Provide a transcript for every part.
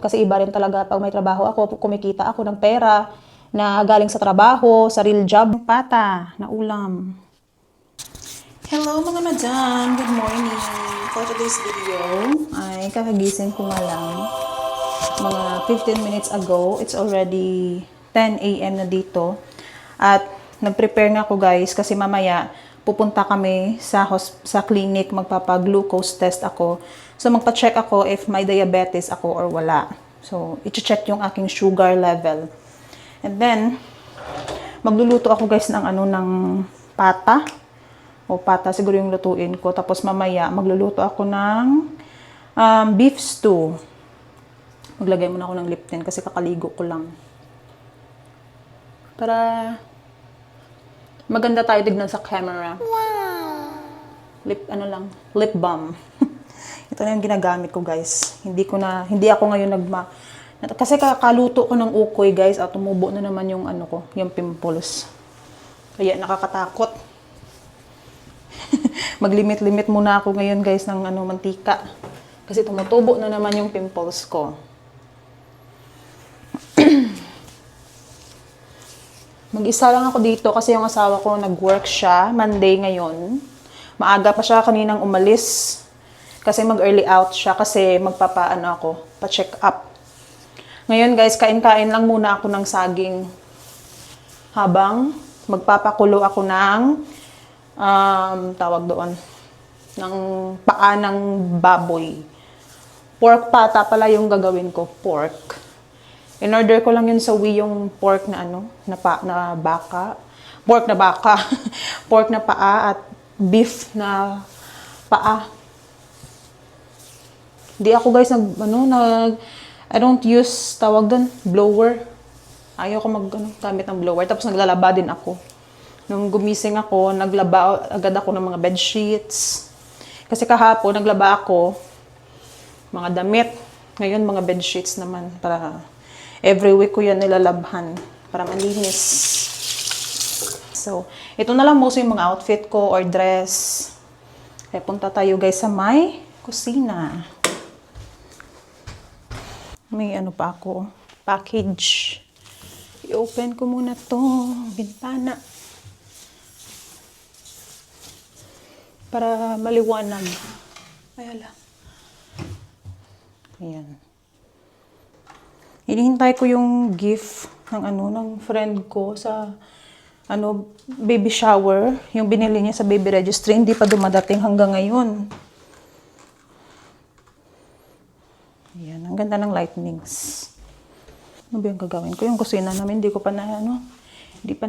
Kasi iba rin talaga pag may trabaho ako, kumikita ako ng pera na galing sa trabaho, sa real job. Pata na ulam. Hello mga madam! Good morning! For today's video ay kakagising ko nga lang. Mga 15 minutes ago, it's already 10 a.m. na dito. At nag-prepare nga ako guys kasi mamaya pupunta kami sa clinic, magpapa-glucose test ako. So magpa-check ako if may diabetes ako or wala. So i-check yung aking sugar level. And then magluluto ako guys ng ng pata. O pata siguro yung lutuin ko. Tapos mamaya magluluto ako ng beef stew. Maglagay muna ako ng lip tint kasi kakaligo ko lang. Para maganda tayo tignan sa camera. Wow! Lip balm. Ito na yung ginagamit ko, guys. Hindi ako ngayon kasi kakaluto ko ng ukoy, guys, at tumubo na naman yung yung pimples. Kaya nakakatakot. Maglimit-limit muna ako ngayon, guys, ng mantika. Kasi tumutubo na naman yung pimples ko. Mag-isa lang ako dito kasi yung asawa ko nag-work siya. Monday ngayon. Maaga pa siya kaninang umalis. Kasi mag-early out siya kasi pa-check up. Ngayon guys, kain-kain lang muna ako ng saging. Habang magpapakulo ako ng, tawag doon, ng paa ng baboy. Pork pata pala yung gagawin ko, pork. In-order ko lang yun sa Wii yung pork na na baka. Pork na baka. Pork na paa at beef na paa. Di ako guys I don't use tawag doon, blower. Ayaw ko gamit ng blower. Tapos naglalaba din ako. Nung gumising ako, naglaba agad ako ng mga bed sheets. Kasi kahapon naglaba ako mga damit. Ngayon mga bed sheets naman para every week ko yan nilalabhan para malinis. So, ito na lang mostly yung mga outfit ko or dress. Kaya punta tayo guys sa may kusina. May pa ako, package. I-open ko muna to bintana. Para maliwanag. Ayala. Ayan. Hinihintay ko yung gift ng friend ko sa baby shower, yung binili niya sa baby registry, hindi pa dumadating hanggang ngayon. Ayan, ang ganda ng lightnings. Ano ba yung gagawin ko? Yung kusina namin, hindi pa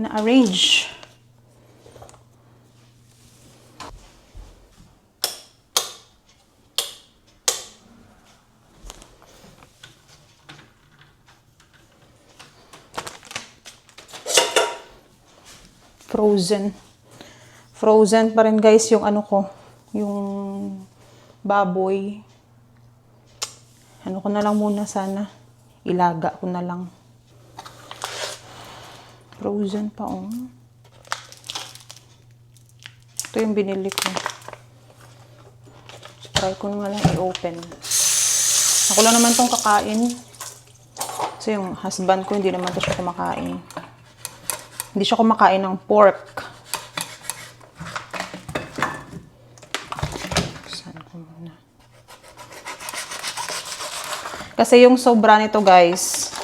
na-arrange. Frozen pa rin guys yung yung baboy. Ko na lang muna sana. Ilaga ko na lang. Frozen pa Ito yung binili ko. Try ko na lang i-open. Ako lang naman tong kakain. Kasi yung husband ko hindi naman siya kumakain. Hindi siya kumakain ng pork. Saan ko muna? Kasi yung sobra nito guys,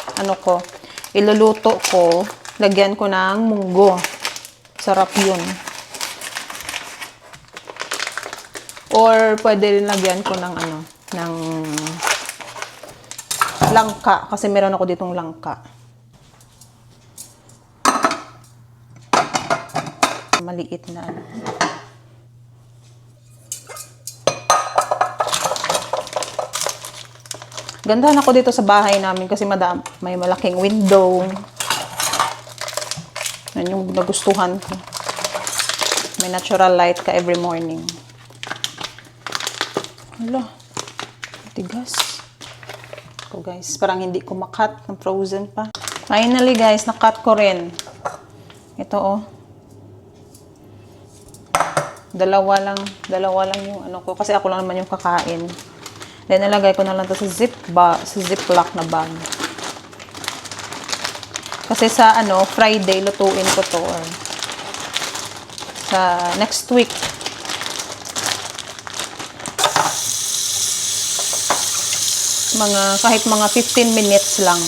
iluluto ko, lagyan ko ng munggo. Sarap yun. Or pwede rin lagyan ko ng ng langka. Kasi meron ako ditong langka. Maliit na Gandahan ako dito sa bahay namin kasi may malaking window. Yan yung nagustuhan ko. May natural light ka every morning. Hala, tigas. Ito guys, parang hindi ko makat ng frozen pa. Finally guys, nakat ko rin. Ito Dalawa lang yung ko kasi ako lang naman yung kakain. Then, nalagay ko na lang to sa ziplock na bag. Kasi sa, Friday, lutuin ko to. Or sa next week. Kahit mga 15 minutes lang.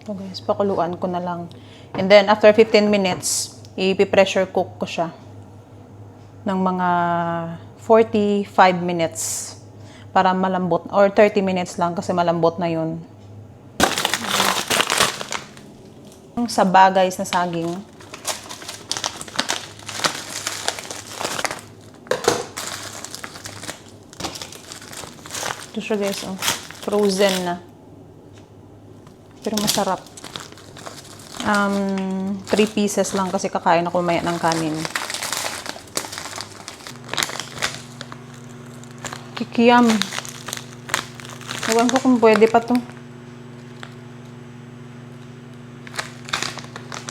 So guys, pakuluan ko na lang. And then, after 15 minutes, i-pressure cook ko siya ng mga 45 minutes para malambot. Or 30 minutes lang kasi malambot na yun. Saba guys na saging. Ito siya guys, oh. Frozen na. Pero masarap. 3 pieces lang kasi kakain ako maya ng kanin. Kikiyam. Ewan ko kung pwede pa to.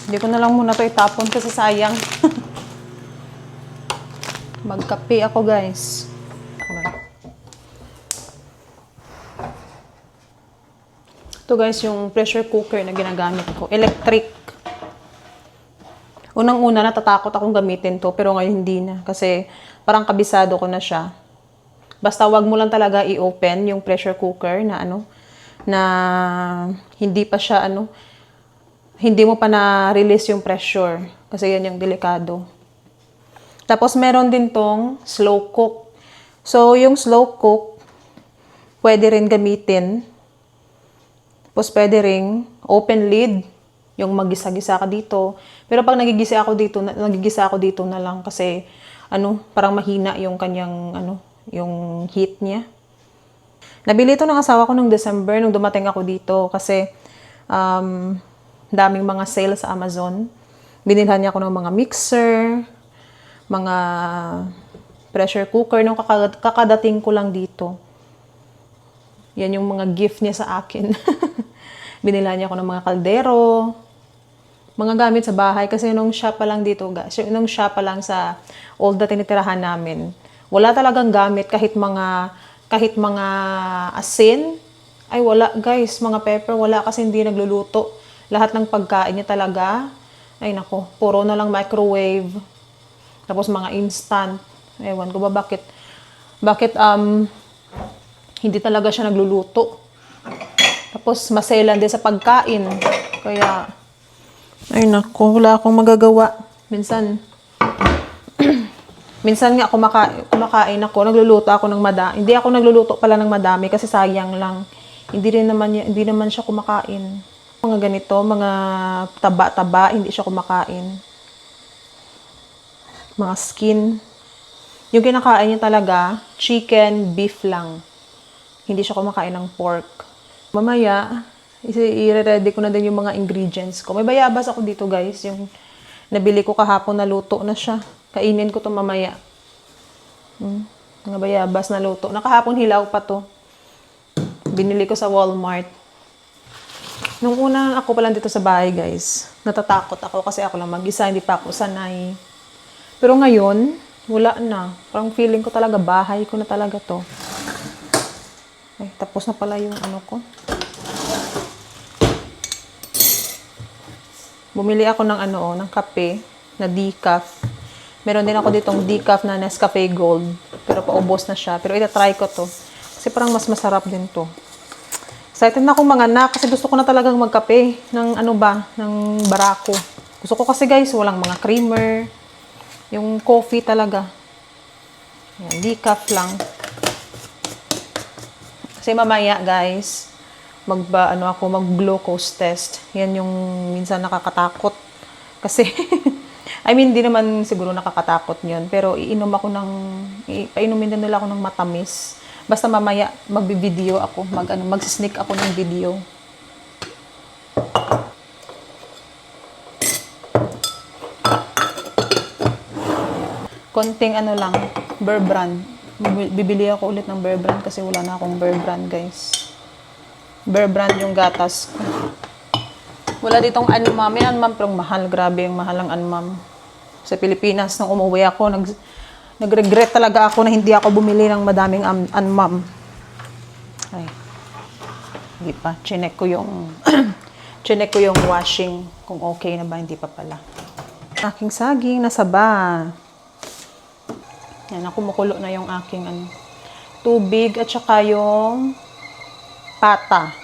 Hindi ko na lang muna to itapon kasi sayang. Magkape ako guys. Ito guys, yung pressure cooker na ginagamit ko. Electric. Unang-una, natatakot akong gamitin to, pero ngayon hindi na. Kasi parang kabisado ko na siya. Basta wag mo lang talaga i-open yung pressure cooker na na hindi pa siya hindi mo pa na-release yung pressure. Kasi yan yung delikado. Tapos meron din tong slow cook. So, yung slow cook, pwede rin gamitin. Tapos pwede ring open lid, yung magisa-gisa ka dito. Pero pag nagigisa ako dito na lang kasi parang mahina yung kanyang yung heat niya. Nabili ito ng asawa ko nung December nung dumating ako dito kasi daming mga sale sa Amazon. Binilhan niya ako ng mga mixer, mga pressure cooker nung kakadating ko lang dito. Yan yung mga gift niya sa akin. Binila niya ako ng mga kaldero, mga gamit sa bahay. Kasi nung shop pa lang dito, nung shop pa lang sa old na tinitirahan namin, wala talagang gamit kahit mga asin. Ay wala guys, mga pepper, wala kasi hindi nagluluto. Lahat ng pagkain niya talaga, ay nako, puro na lang microwave. Tapos mga instant. Ewan ko ba bakit hindi talaga siya nagluluto. Tapos, maselan din sa pagkain. Kaya, ay nako, wala akong magagawa. Minsan nga kumakain ako, nagluluto ako ng madami. Hindi ako nagluluto pala ng madami kasi sayang lang. Hindi naman siya kumakain. Mga ganito, mga taba-taba, hindi siya kumakain. Mga skin. Yung kinakain niya talaga, chicken, beef lang. Hindi siya kumakain ng pork. Mamaya, i-ready ko na din yung mga ingredients ko. May bayabas ako dito guys. Yung nabili ko kahapon na luto na siya. Kainin ko to mamaya. Mga bayabas na luto. Nakahapon hilaw pa to. Binili ko sa Walmart. Nung una ako pa lang dito sa bahay guys, natatakot ako kasi ako lang mag-isa. Hindi pa ako sanay. Pero ngayon, wala na. Parang feeling ko talaga bahay ko na talaga to. Ay, tapos na pala yung ko. Bumili ako ng ng kape na decaf. Meron din ako ditong decaf na Nescafe Gold. Pero paubos na siya. Pero ita-try ko to. Kasi parang mas masarap din to. Excited na akong mga anak kasi gusto ko na talagang magkape ng ng Barako. Gusto ko kasi guys, walang mga creamer. Yung coffee talaga. Yan, decaf lang. Kasi mamaya guys, mag-glucose test. Yan yung minsan nakakatakot. Kasi, hindi naman siguro nakakatakot yun. Pero painumin din nila ako ng matamis. Basta mamaya, magbi-video ako. Mag-sneak ako ng video. Konting lang. Bear Brand. Bibili ako ulit ng Bear Brand kasi wala na akong Bear Brand, guys. Bear Brand yung gatas ko. Wala ditong Anmam. May Anmam pero mahal. Grabe yung mahal ang Anmam. Sa Pilipinas, nung umuwi ako, nag-regret talaga ako na hindi ako bumili ng madaming Anmam. Ay. Hindi pa. Chinek ko yung chinek ko yung washing kung okay na ba, hindi pa pala. Aking saging nasaba. Yan, kumukulo na yung aking tubig at saka yung pata.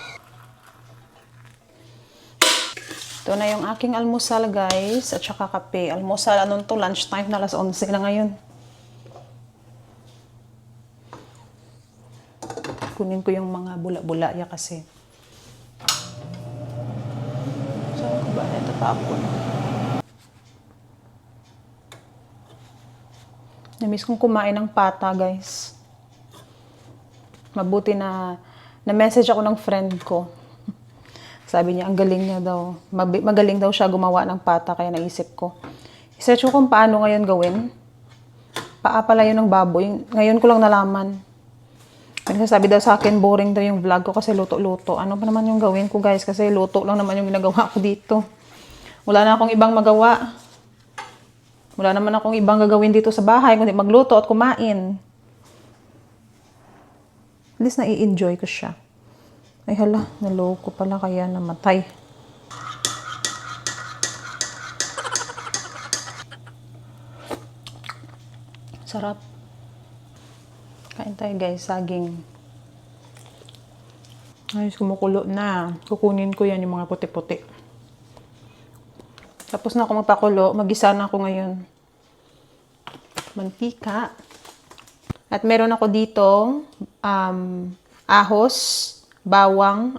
Ito na yung aking almusal, guys, at saka kape. Almusal, anong to? Lunchtime na, 11:00 na ngayon. Kunin ko yung mga bula-bula ya kasi. Saan ko ba? Ito tapon. Namiss kong kumain ng pata, guys. Mabuti na message ako ng friend ko. Sabi niya, ang galing niya daw. Magaling daw siya gumawa ng pata, kaya naisip ko. I-search ko kung paano ngayon gawin. Paa pala yun ng baboy. Ngayon ko lang nalaman. Sabi daw sa akin, boring daw yung vlog ko kasi luto-luto. Ano pa naman yung gawin ko, guys? Kasi luto lang naman yung ginagawa ko dito. Wala na akong ibang magawa. Wala naman akong ibang gagawin dito sa bahay, kundi magluto at kumain. At least nai-enjoy ko siya. Ay hala, naloko pala kaya namatay. Sarap. Kain tayo, guys, saging. Ayos, kumukulo na. Kukunin ko yan, yung mga puti-puti. Tapos na ako magpakulo, mag-isa na ako ngayon. Mantika. At meron ako dito, ahos, bawang,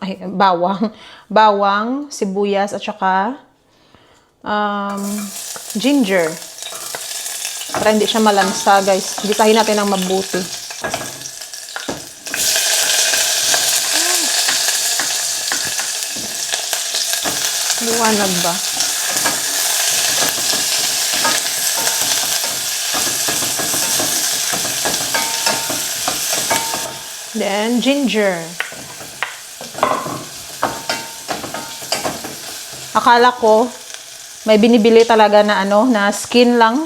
sibuyas, at saka ginger. Para hindi siya malansa, guys. Gisahin natin ng mabuti. Liwanag ba? Then, ginger. Akala ko, may binibili talaga na na skin lang.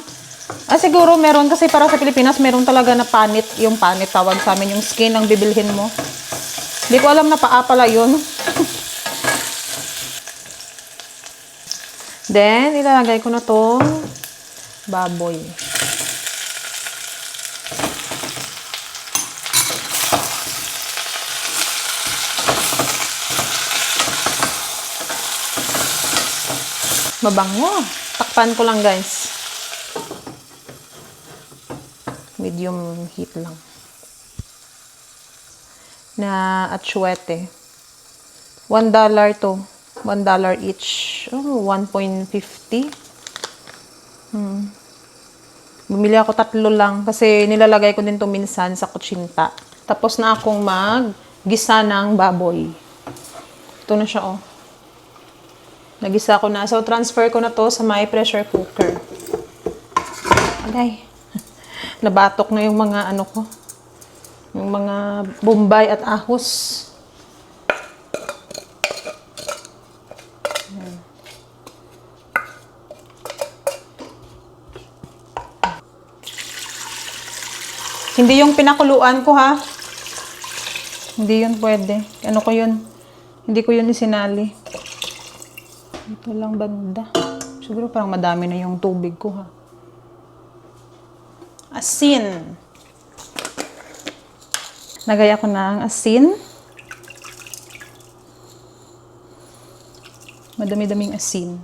Siguro meron kasi para sa Pilipinas, meron talaga na panit. Yung panit, tawag sa amin, yung skin ang bibilhin mo. Hindi ko alam na paa pala yun. Then, ilalagay ko na tong baboy. Mabango. Takpan ko lang, guys. Medium heat lang. Na atsuete. $1 to. $1 each. Oh, 1.50. Bumili ako 3 lang kasi nilalagay ko din to minsan sa kutsinta. Tapos na akong mag-gisa ng baboy. Ito na siya, oh. Nagisa ko na. So, transfer ko na to sa my pressure cooker. Agay. Nabatok na yung mga ko. Yung mga bombay at ahos. Hindi yung pinakuluan ko, ha. Hindi yun pwede. Ano ko yun? Hindi ko yun isinali. Ito lang banda. Siguro parang madami na yung tubig ko, ha. Asin. Lagay ako ng asin. Madami-daming asin.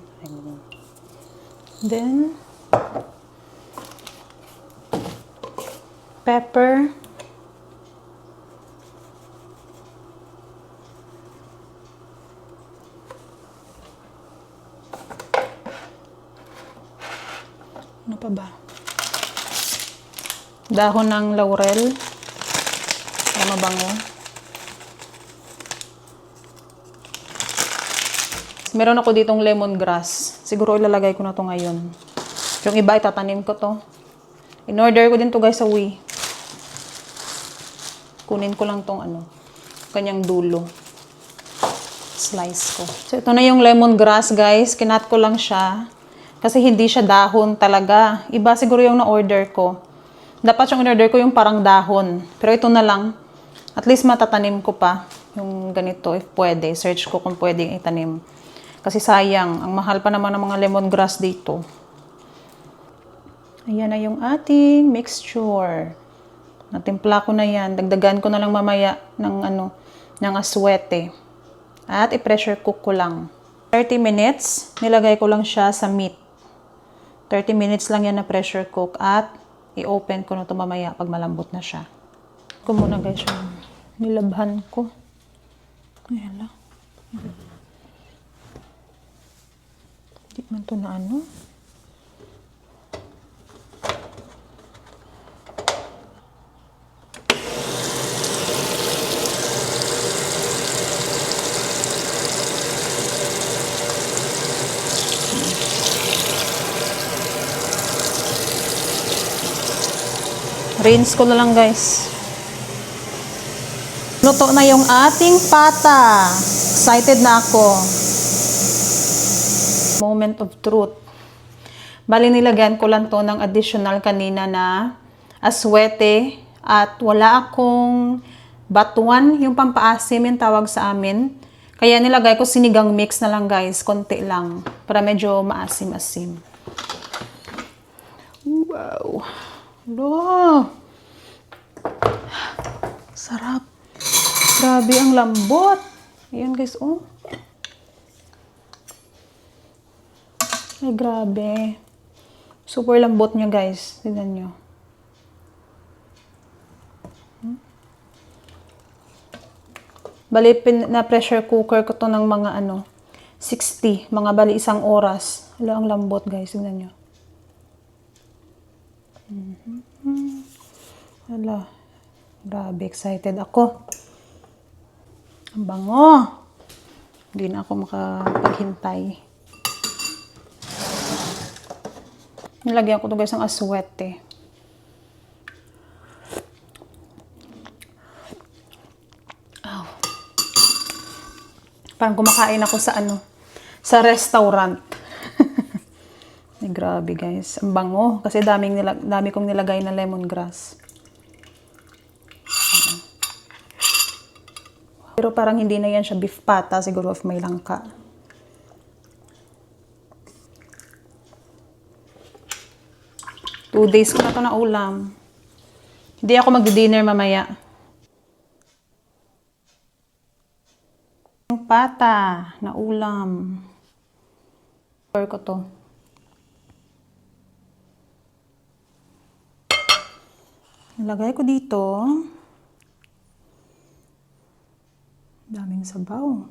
Then, pepper. Ano pa ba? Dahon ng laurel. Para mabango. Meron ako ditong lemongrass. Siguro ilalagay ko na to ngayon. Yung iba, itatanim ko to. In-order ko din to guys sa Wii. Kunin ko lang tong kanyang dulo. Slice ko. So, ito na yung lemongrass guys. Kinat ko lang siya. Kasi hindi siya dahon talaga. Iba siguro yung na-order ko. Dapat yung in-order ko yung parang dahon. Pero ito na lang. At least matatanim ko pa. Yung ganito, if pwede. Search ko kung pwedeng itanim. Kasi sayang. Ang mahal pa naman ng mga lemongrass dito. Ayan na yung ating mixture. Natimpla ko na yan. Dagdagan ko na lang mamaya ng aswete. At i-pressure cook ko lang. 30 minutes, nilagay ko lang siya sa meat. 30 minutes lang yan na pressure cook. At i-open ko na ito mamaya pag malambot na siya. Ko muna guys yung nilabhan ko. Ayan lang. Hindi man ito na rinse ko na lang guys. Luto na yung ating pata. Excited na ako. Moment of truth. Bali nilagyan ko lang to ng additional kanina na aswete at wala akong batuan, yung pampaasim yung tawag sa amin. Kaya nilagay ko sinigang mix na lang guys, konti lang para medyo maasim-asim. Wow. Lo. Sarap. Grabe ang lambot. Ayan guys, oh. Ay, grabe. Super lambot niya guys. Tignan nyo. Bali, na pressure cooker ko to ng mga 60. Mga bali 1 oras. Hala, ang lambot guys. Tignan nyo. Hala. Grabe, excited ako. Ang bango. Hindi na ako makapaghintay. Nilagyan ko ito guys ng aswete. Oh. Parang kumakain ako sa restaurant. Ay, grabe guys. Ang bango. Kasi dami kong nilagay na lemongrass. Pero parang hindi na yan siya beef pata. Siguro if may langka. Two days ko na ito na ulam. Hindi ako mag-dinner mamaya. Yung pata na ulam. Or ko to. Nilagay ko dito. Daming sabaw.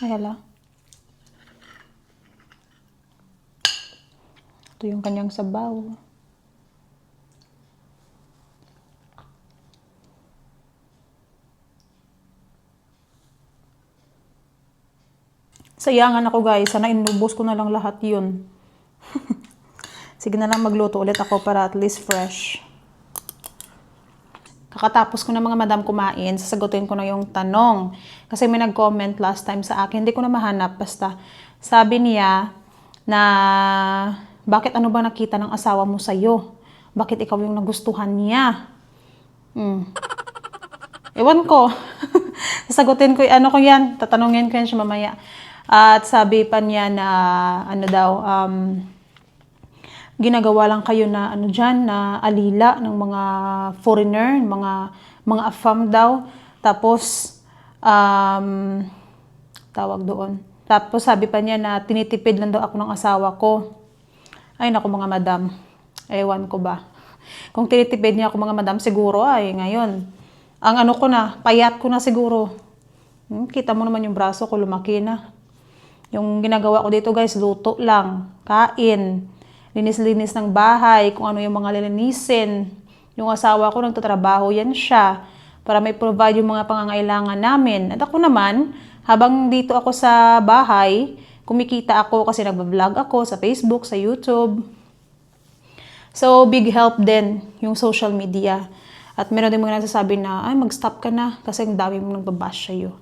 Ay, hala. Ito yung kanyang sabaw. Sayangan ako guys. Sana inubos ko na lang lahat yun. Sige na lang magluto ulit ako para at least fresh. Kakatapos ko na mga madam kumain, sasagutin ko na yung tanong. Kasi may nag-comment last time sa akin. Hindi ko na mahanap. Basta sabi niya na bakit ano ba nakita ng asawa mo sa'yo? Bakit ikaw yung nagustuhan niya? Ewan ko. Sasagutin ko, ko yan. Tatanungin ko yan siya mamaya. At sabi pa niya na ginagawa lang kayo na dyan, na alila ng mga foreigner, mga afam daw. Tapos tawag doon. Tapos sabi pa niya na tinitipid lang daw ako ng asawa ko. Ay naku mga madam. Ewan ko ba. Kung tinitipid niya ako mga madam, siguro ay ngayon. Ang ko na, payat ko na siguro. Kita mo naman yung braso ko, lumaki na. Yung ginagawa ko dito guys, luto lang, kain, linis-linis ng bahay, kung ano yung mga lilinisin. Yung asawa ko nagtatrabaho, yan siya. para may provide yung mga pangangailangan namin. At ako naman, habang dito ako sa bahay, kumikita ako kasi nagbablog ako sa Facebook, sa YouTube. So, big help din yung social media. At meron din mga nagsasabi na, ay, mag-stop ka na kasi ang dami mong nagbabash sa'yo.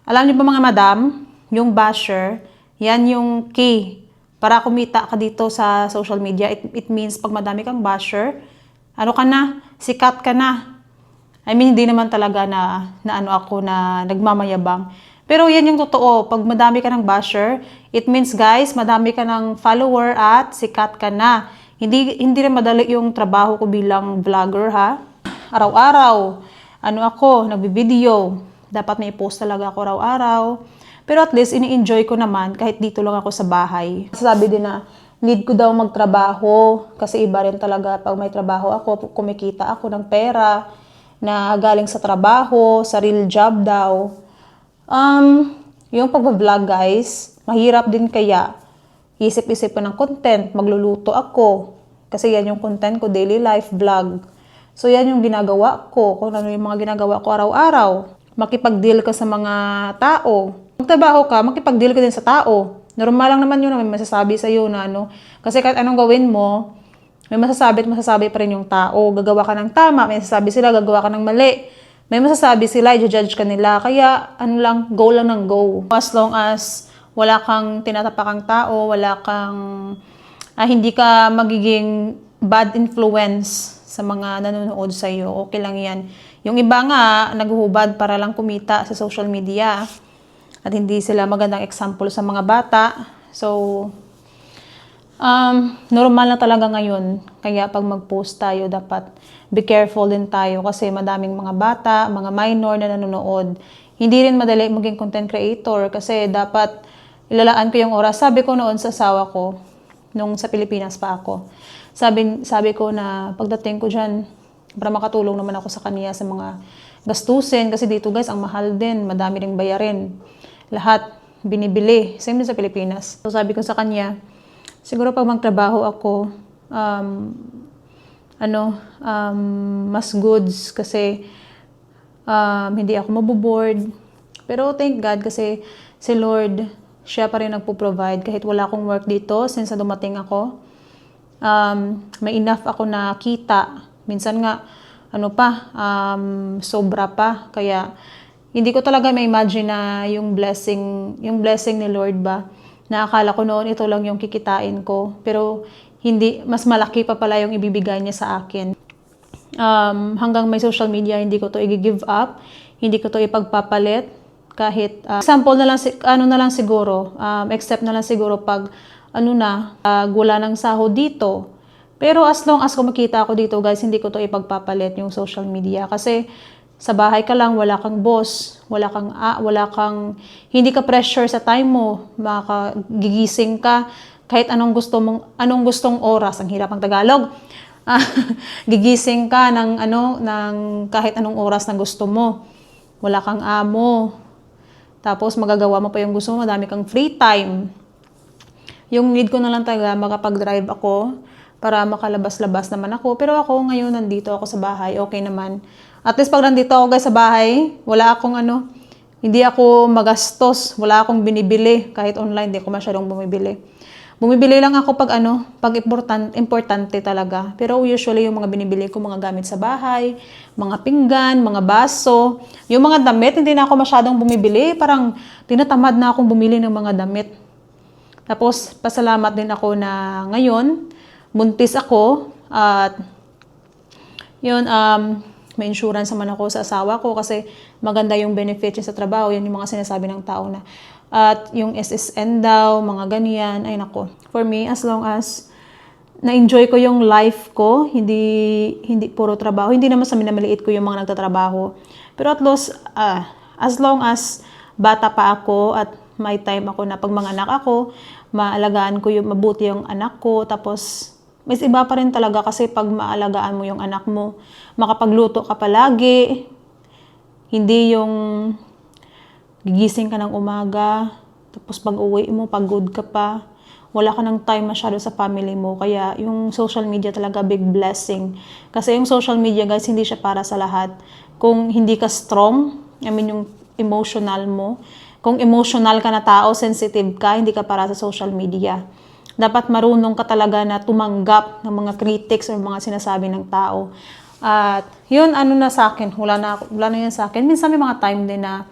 Alam niyo ba mga madam, yung basher, yan yung key. Para kumita ka dito sa social media, it means pag madami kang basher, ano ka na, sikat ka na. I mean, hindi naman talaga na ano ako na nagmamayabang. Pero yan yung totoo. Pag madami ka ng basher, it means guys, madami ka ng follower at sikat ka na. Hindi rin madali yung trabaho ko bilang vlogger ha. Araw-araw, ano ako, nagbi-video. Dapat may post talaga ako araw-araw. Pero at least, ini-enjoy ko naman kahit dito lang ako sa bahay. Sabi din na, need ko daw magtrabaho. Kasi iba rin talaga pag may trabaho ako, kumikita ako ng pera na galing sa trabaho, sa real job daw. Yung pag-vlog guys, mahirap din kaya. Isip-isip ko ng content, magluluto ako. Kasi yan yung content ko, daily life vlog. So yan yung ginagawa ko, kung ano yung mga ginagawa ko araw-araw. Makipag-deal ka sa mga tao. Magtrabaho ka, makipag-deal ka din sa tao. Normal lang naman yun na may masasabi sa'yo na ano. Kasi kahit anong gawin mo, may masasabi at masasabi pa rin yung tao. Gagawa ka ng tama, may masasabi sila, gagawa ka ng mali. May masasabi sila, i-judge ka nila. Kaya ano lang, go lang ng go. As long as wala kang tinatapakang tao, wala kang, hindi ka magiging bad influence sa mga nanonood sa'yo, okay lang yan. Yung iba nga, naghuhubad para lang kumita sa social media. At hindi sila magandang example sa mga bata. So, normal na talaga ngayon. Kaya pag mag-post tayo, dapat be careful din tayo kasi madaming mga bata, mga minor na nanonood. Hindi rin madali maging content creator kasi dapat ilalaan ko yung oras. Sabi ko noon sa asawa ko, nung sa Pilipinas pa ako, sabi ko na pagdating ko dyan, para makatulong naman ako sa kanya sa mga gastusin. Kasi dito guys, ang mahal din, madami ring bayarin. Lahat binibili. Same din sa Pilipinas. So sabi ko sa kanya, siguro pag magtrabaho ako, mas goods kasi hindi ako maboboard. Pero thank God kasi si Lord, siya pa rin nagpo-provide kahit wala akong work dito since dumating ako. May enough ako na kita. Minsan nga, sobra pa. Kaya, hindi ko talaga ma-imagine na yung blessing ni Lord ba, na akala ko noon ito lang yung kikitain ko. Pero, mas malaki pa pala yung ibibigay niya sa akin. Hanggang may social media, hindi ko to i-give up. Hindi ko to ipagpapalit. Kahit, example na lang, siguro, except na lang siguro pag, wala ng sahod dito. Pero as long as kumikita ako dito, guys, hindi ko to ipagpapalit yung social media. Kasi, sa bahay ka lang, wala kang boss, hindi ka pressure sa time mo, gigising ka, kahit anong gustong oras, ang hirap ng Tagalog, gigising ka ng kahit anong oras na gusto mo, wala kang amo, tapos magagawa mo pa yung gusto mo, madami kang free time. Yung need ko na lang talaga, makapag-drive ako, para makalabas-labas naman ako. Pero ako ngayon, nandito ako sa bahay, okay naman. At least pag nandito ako guys sa bahay, wala akong hindi ako magastos, wala akong binibili. Kahit online, hindi ako masyadong bumibili. Bumibili lang ako pag importante talaga. Pero usually yung mga binibili ko, mga gamit sa bahay, mga pinggan, mga baso. Yung mga damit, hindi na ako masyadong bumibili. Parang tinatamad na akong bumili ng mga damit. Tapos, pasalamat din ako na ngayon, buntis ako at yun, may insurance naman ako sa asawa ko kasi maganda yung benefit niya sa trabaho. Yan yung mga sinasabi ng tao na. At yung SSN daw, mga ganyan, ay nako. For me, as long as na-enjoy ko yung life ko, hindi puro trabaho. Hindi naman sa minamaliit ko yung mga nagtatrabaho. Pero at least, as long as bata pa ako at may time ako na pag mga anak ako, maalagaan ko yung mabuti yung anak ko, tapos mas iba pa rin talaga kasi pag maalagaan mo yung anak mo, makapagluto ka palagi, hindi yung gigising ka ng umaga, tapos pag uwi mo, pagod ka pa, wala ka ng time masyado sa family mo. Kaya yung social media talaga big blessing. Kasi yung social media guys, hindi siya para sa lahat. Kung hindi ka strong, I mean yung emotional mo, kung emotional ka na tao, sensitive ka, hindi ka para sa social media. Dapat marunong ka talaga na tumanggap ng mga critics or mga sinasabi ng tao. At yun, ano na sa akin, wala na yun sa akin. Minsan may mga time din na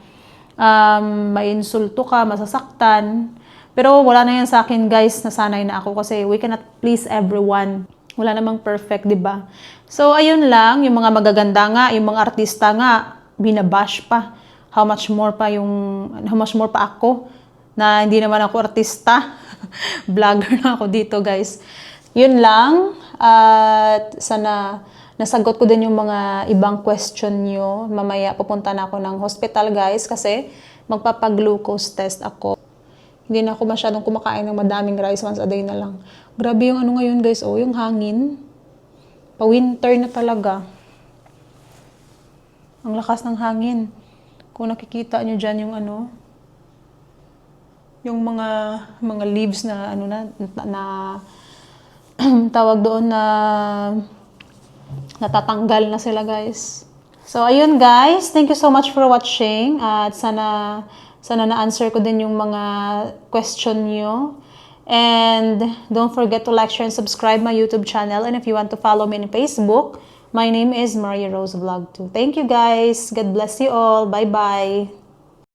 may insulto ka, masasaktan. Pero wala na yan sa akin guys, nasanay na ako kasi we cannot please everyone. Wala namang perfect, di ba? So ayun lang, yung mga magaganda nga, yung mga artista nga, binabash pa. How much more pa ako na hindi naman ako artista. Vlogger na ako dito guys. Yun lang. At sana nasagot ko din yung mga ibang question nyo. Mamaya pupunta na ako ng hospital guys kasi magpapag-glucose test ako. Hindi na ako masyadong kumakain ng madaming rice, once a day na lang. Grabe yung ano ngayon guys, oh, yung hangin. Pa-winter na talaga. Ang lakas ng hangin. Kung nakikita nyo dyan yung ano, yung mga leaves na ano na tawag doon na natatanggal na sila guys. So ayun guys, thank you so much for watching at sana na-answer ko din yung mga question nyo. And don't forget to like, share, and subscribe my YouTube channel. And if you want to follow me on Facebook, my name is Maria Rose Vlog 2. Thank you guys. God bless you all. Bye-bye.